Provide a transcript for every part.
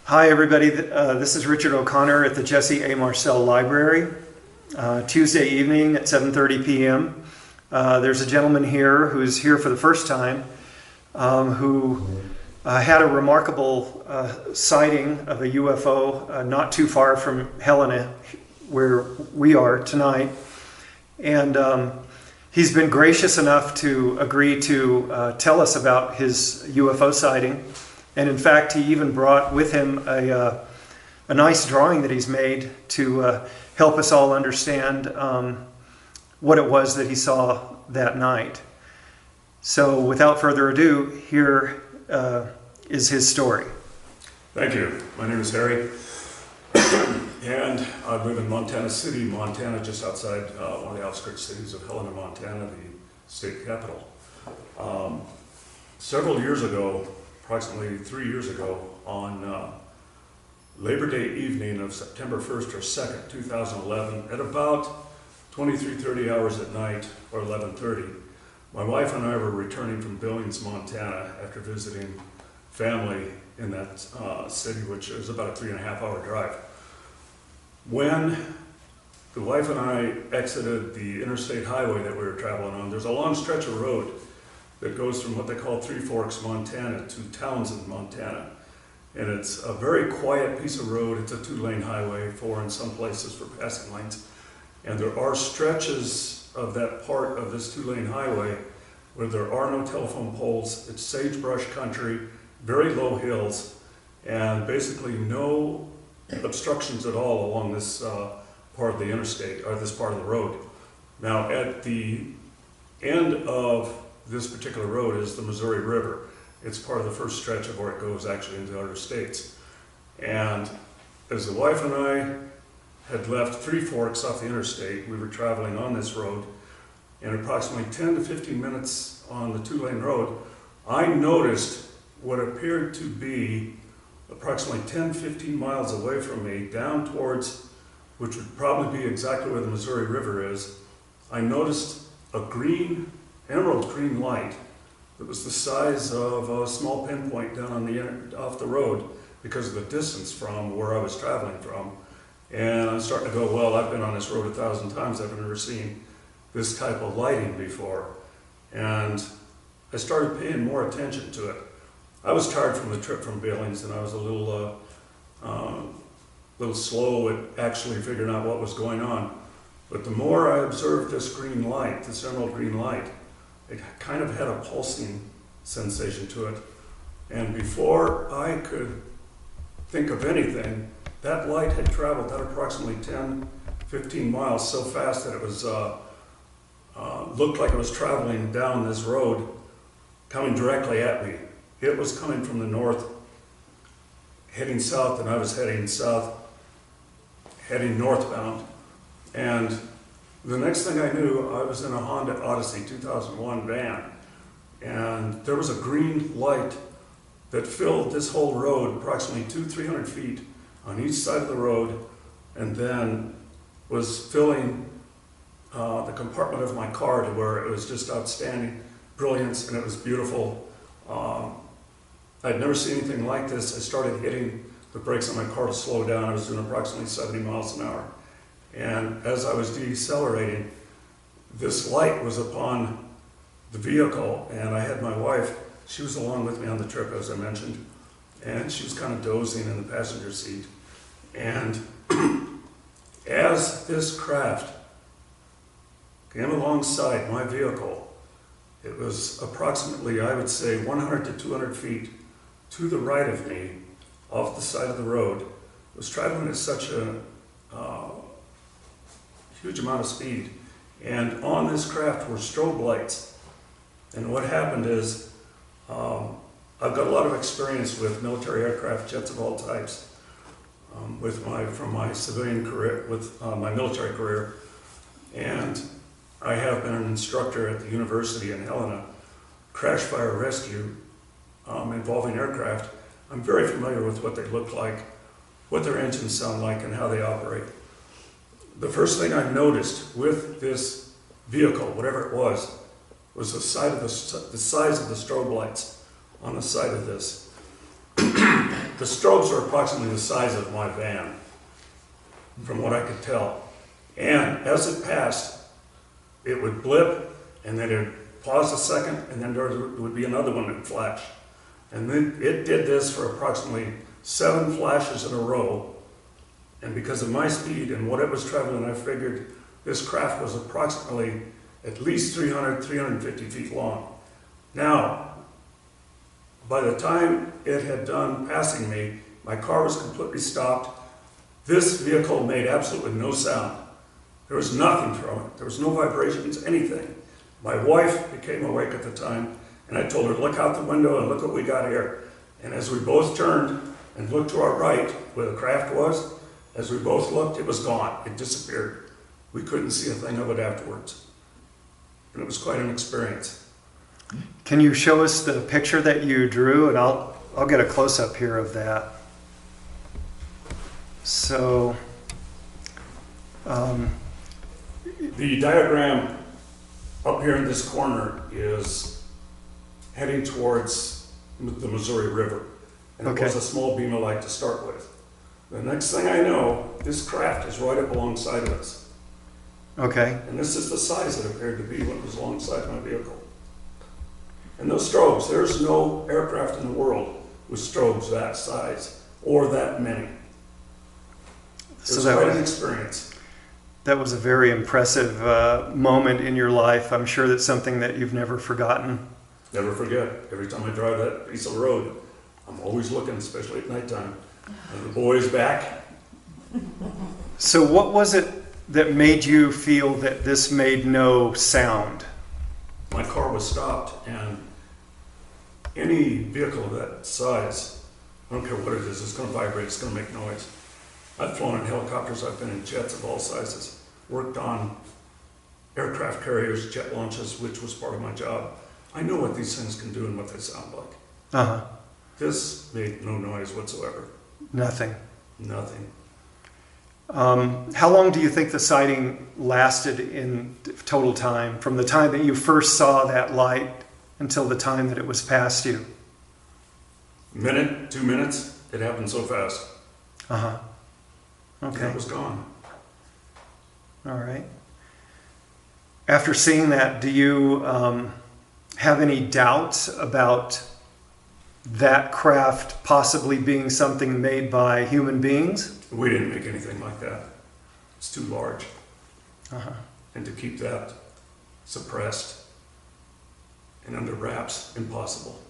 Hi everybody, this is Richard O'Connor at the Jesse A. Marcel Library. Tuesday evening at 7:30 p.m. There's a gentleman here who's here for the first time who had a remarkable sighting of a UFO not too far from Helena, where we are tonight. And he's been gracious enough to agree to tell us about his UFO sighting. And in fact, he even brought with him a nice drawing that he's made to help us all understand what it was that he saw that night. So without further ado, here is his story. Thank you. My name is Harry, and I live in Montana City, Montana, just outside one of the outskirts cities of Helena, Montana, the state capital. Several years ago, approximately 3 years ago, on Labor Day evening of September 1st or 2nd, 2011, at about 23:30 hours at night, or 11:30, my wife and I were returning from Billings, Montana, after visiting family in that city, which is about a 3.5-hour drive. When the wife and I exited the interstate highway that we were traveling on, there's a long stretch of road that goes from what they call Three Forks, Montana to Townsend, Montana. And it's a very quiet piece of road. It's a 2-lane highway, 4 in some places for passing lanes. And there are stretches of that part of this 2-lane highway where there are no telephone poles. It's sagebrush country, very low hills, and basically no obstructions at all along this part of the interstate, or this part of the road. Now, at the end of this particular road is the Missouri River. It's part of the first stretch of where it goes actually into other states. And as the wife and I had left Three Forks off the interstate, we were traveling on this road, and approximately 10 to 15 minutes on the 2-lane road, I noticed what appeared to be approximately 10-15 miles away from me, down towards, which would probably be exactly where the Missouri River is. I noticed a emerald green light that was the size of a small pinpoint down on off the road because of the distance from where I was traveling from. And I'm starting to go, well, I've been on this road 1,000 times. I've never seen this type of lighting before. And I started paying more attention to it. I was tired from the trip from Billings, and I was a little slow at actually figuring out what was going on. But the more I observed this green light, this emerald green light, it kind of had a pulsing sensation to it. And before I could think of anything, that light had traveled at approximately 10-15 miles so fast that it was looked like it was traveling down this road, coming directly at me. It was coming from the north, heading south, and I was heading south, heading northbound. And the next thing I knew, I was in a Honda Odyssey 2001 van, and there was a green light that filled this whole road, approximately 200-300 feet on each side of the road, and then was filling the compartment of my car to where it was just outstanding brilliance, and it was beautiful. I'd never seen anything like this. I started hitting the brakes on my car to slow down. I was doing approximately 70 miles an hour. And as I was decelerating, this light was upon the vehicle, and I had my wife, she was along with me on the trip, as I mentioned, and she was kind of dozing in the passenger seat. And as this craft came alongside my vehicle, it was approximately, I would say, 100 to 200 feet to the right of me, off the side of the road. It was traveling at such a huge amount of speed, and on this craft were strobe lights. And what happened is, I've got a lot of experience with military aircraft, jets of all types, from my civilian career, with my military career, and I have been an instructor at the university in Helena, crash fire rescue involving aircraft. I'm very familiar with what they look like, what their engines sound like, and how they operate. The first thing I noticed with this vehicle, whatever it was the size of the strobe lights on the side of this. The strobes are approximately the size of my van, from what I could tell. And as it passed, it would blip, and then it would pause a second, and then there would be another one that would flash. And then it did this for approximately 7 flashes in a row. And because of my speed and what it was traveling, I figured this craft was approximately at least 300, 350 feet long. Now, by the time it had done passing me, my car was completely stopped. This vehicle made absolutely no sound. There was nothing from it. There was no vibrations, anything. My wife became awake at the time, and I told her, look out the window and look what we got here. And as we both turned and looked to our right, where the craft was, as we both looked, it was gone. It disappeared. We couldn't see a thing of it afterwards. And it was quite an experience. Can you show us the picture that you drew? And I'll get a close-up here of that. So, the diagram up here in this corner is heading towards the Missouri River. And it was a small beam of light to start with. The next thing I know, this craft is right up alongside of us. Okay. And this is the size it appeared to be when it was alongside my vehicle. And those strobes, there's no aircraft in the world with strobes that size or that many. It was quite an experience. That was a very impressive moment in your life. I'm sure that's something that you've never forgotten. Never forget. Every time I drive that piece of road, I'm always looking, especially at nighttime. Are the boys back? So what was it that made you feel that this made no sound? My car was stopped, and any vehicle of that size, I don't care what it is, it's going to vibrate, it's going to make noise. I've flown in helicopters, I've been in jets of all sizes, worked on aircraft carriers, jet launches, which was part of my job. I know what these things can do and what they sound like. Uh-huh. This made no noise whatsoever. Nothing. Nothing. How long do you think the sighting lasted in total time, from the time that you first saw that light until the time that it was past you? Minute, 2 minutes, it happened so fast. Uh-huh. Okay. And it was gone. All right. After seeing that, do you have any doubts about that craft possibly being something made by human beings? We didn't make anything like that. It's too large. Uh-huh. And to keep that suppressed and under wraps, impossible.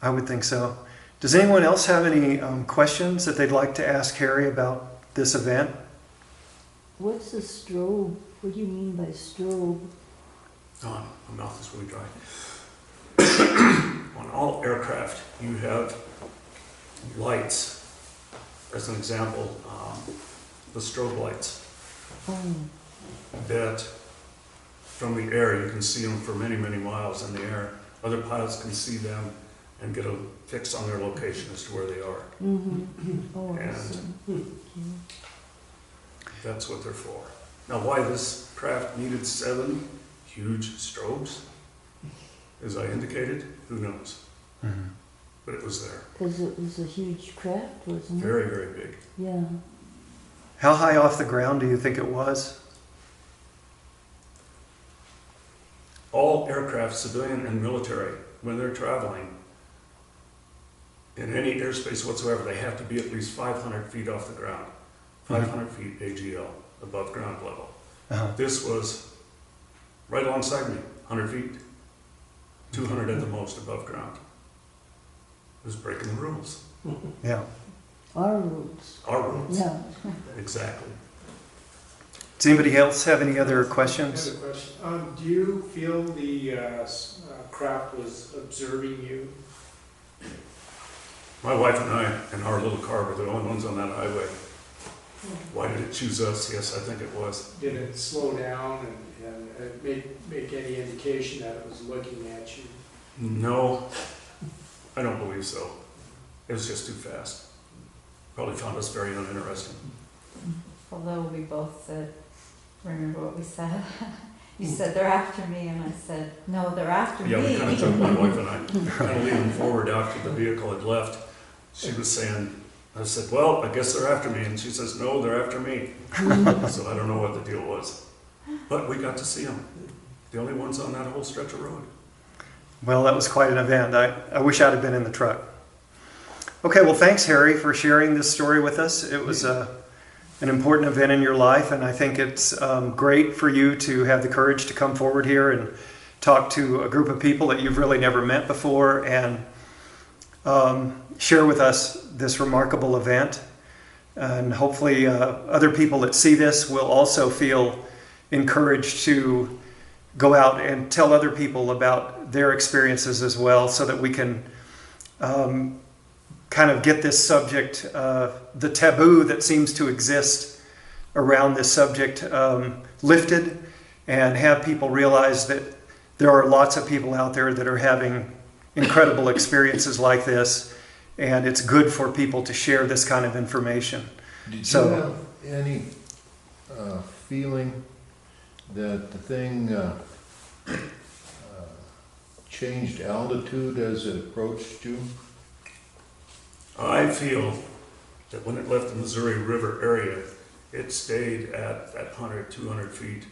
I would think so. Does anyone else have any questions that they'd like to ask Harry about this event? What's a strobe? What do you mean by strobe? My mouth is really dry. On all aircraft, you have lights. As an example, the strobe lights. That from the air, you can see them for many, many miles in the air. Other pilots can see them and get a fix on their location as to where they are. Oh, I see. That's what they're for. Now, why this craft needed 7 huge strobes, as I indicated, who knows? Mm-hmm. But it was there. Because it was a huge craft, wasn't it? Very, very big. Yeah. How high off the ground do you think it was? All aircraft, civilian and military, when they're traveling in any airspace whatsoever, they have to be at least 500 feet off the ground. 500 feet AGL, above ground level. Uh-huh. This was right alongside me, 100 feet, 200 at the most above ground. It was breaking the rules. Yeah. Our rules. Our rules. Yeah. Exactly. Does anybody else have any other I have questions? a question. Do you feel the craft was observing you? My wife and I, in our little car, were the only ones on that highway. Why did it choose us? Yes, I think it was. Did it slow down and make any indication that it was looking at you? No, I don't believe so. It was just too fast. Probably found us very uninteresting. Although we both said, remember what we said? You said, they're after me, and I said, no, they're after Yeah, me. we kind of took, my wife and I, kind of leaning forward after the vehicle had left. she was saying, I said, well, I guess they're after me. And she says, no, they're after me. So I don't know what the deal was. But we got to see them. The only ones on that whole stretch of road. Well, that was quite an event. I wish I'd have been in the truck. Okay, well, thanks, Harry, for sharing this story with us. It was an important event in your life, and I think it's great for you to have the courage to come forward here and talk to a group of people that you've really never met before and share with us this remarkable event. And hopefully other people that see this will also feel encouraged to go out and tell other people about their experiences as well, so that we can kind of get this subject, the taboo that seems to exist around this subject, lifted, and have people realize that there are lots of people out there that are having incredible experiences like this, and it's good for people to share this kind of information. Did you have any feeling that the thing changed altitude as it approached you? I feel that when it left the Missouri River area, it stayed at that 100, 200 feet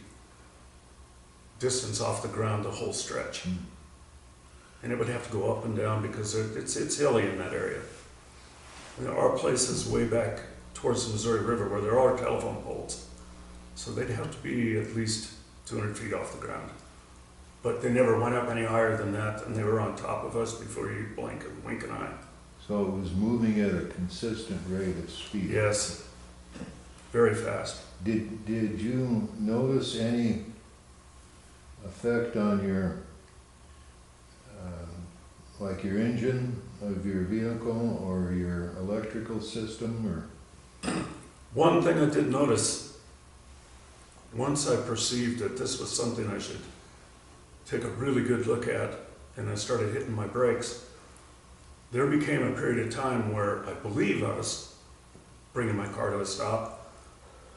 distance off the ground the whole stretch. And it would have to go up and down because it's hilly in that area. There are places way back towards the Missouri River where there are telephone poles. So they'd have to be at least 200 feet off the ground. But they never went up any higher than that, and they were on top of us before you blink and wink an eye. So it was moving at a consistent rate of speed? Yes, very fast. Did you notice any effect on your, like your engine of your vehicle or your electrical system, or? One thing I did notice, once I perceived that this was something I should take a really good look at, and I started hitting my brakes, there became a period of time where I believe I was bringing my car to a stop,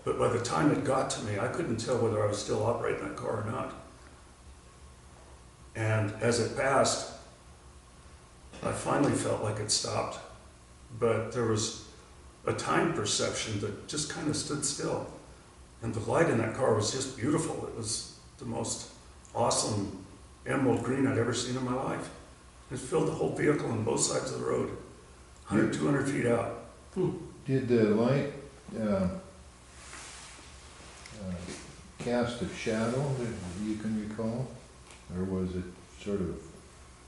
but by the time it got to me, I couldn't tell whether I was still operating that car or not. And as it passed, I finally felt like it stopped, but there was a time perception that just kind of stood still. And the light in that car was just beautiful. It was the most awesome emerald green I'd ever seen in my life. It filled the whole vehicle on both sides of the road, 100, 200 feet out. Did the light cast a shadow that you can recall? Or was it sort of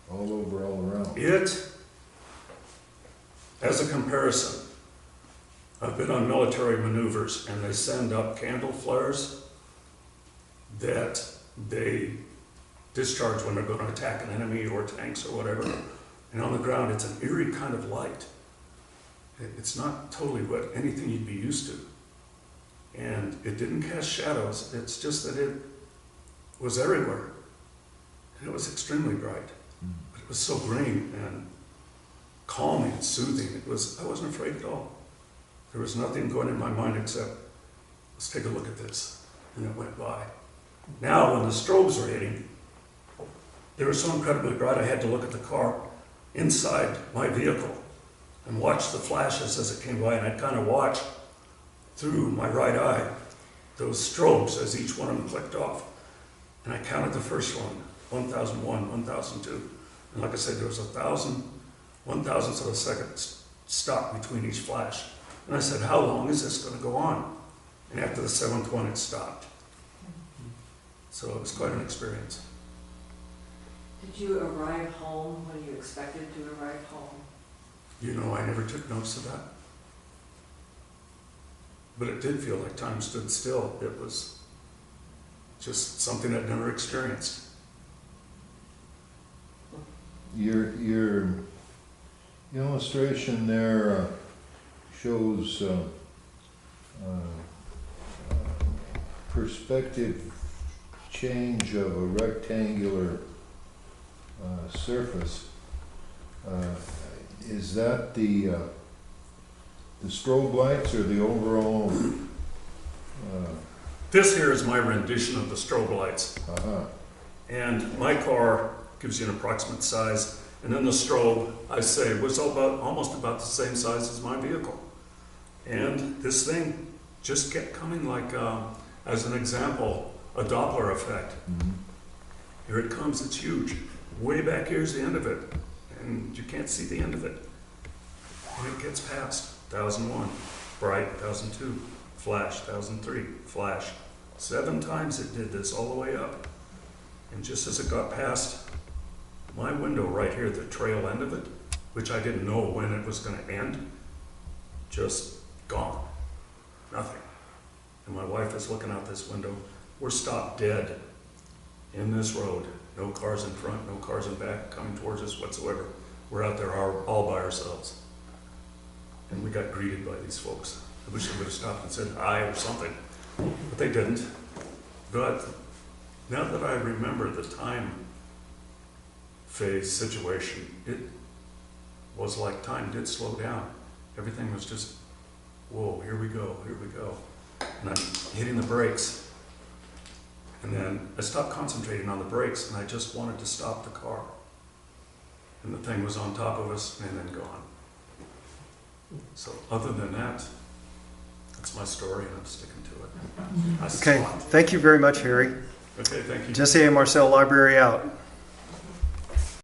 all over, all around? It, as a comparison, I've been on military maneuvers and they send up candle flares that they discharge when they're going to attack an enemy or tanks or whatever. And on the ground, it's an eerie kind of light. It's not totally what anything you'd be used to. And it didn't cast shadows. It's just that it was everywhere. And it was extremely bright. But it was so green and calming and soothing. I wasn't afraid at all. There was nothing going in my mind except, let's take a look at this. And it went by. Now, when the strobes were hitting, they were so incredibly bright I had to look at the car inside my vehicle and watch the flashes as it came by, and I'd kind of watch through my right eye those strobes as each one of them clicked off. And I counted the first one, 1001, 1002. And like I said, there was 1,000 1,000ths of a second stop between each flash. And I said, how long is this going to go on? And after the 7th one, it stopped. So it was quite an experience. Did you arrive home when you expected to arrive home? You know, I never took notice of that. But it did feel like time stood still. It was just something I'd never experienced. Your illustration there shows perspective change of a rectangular surface. Is that the strobe lights or the overall? This here is my rendition of the strobe lights. Uh-huh. And my car gives you an approximate size. And then the strobe, I say, was almost about the same size as my vehicle. And this thing just kept coming like, as an example, a Doppler effect. Mhm. Here it comes, it's huge. Way back here's the end of it, and you can't see the end of it. And it gets past 1001, bright, 1002, flash, 1003, flash. 7 times it did this all the way up. And just as it got past my window right here, the trail end of it, which I didn't know when it was going to end, just gone. Nothing. And my wife is looking out this window. We're stopped dead in this road. No cars in front, no cars in back coming towards us whatsoever. We're out there all by ourselves. And we got greeted by these folks. I wish they would have stopped and said hi or something, but they didn't. But now that I remember the time phase situation, it was like time did slow down. Everything was just, whoa, here we go, here we go. And I'm hitting the brakes. And then I stopped concentrating on the brakes and I just wanted to stop the car. And the thing was on top of us and then gone. So other than that, that's my story and I'm sticking to it. I Okay, stopped. thank you very much, Harry. Okay, thank you. Jesse A. Marcel Library out.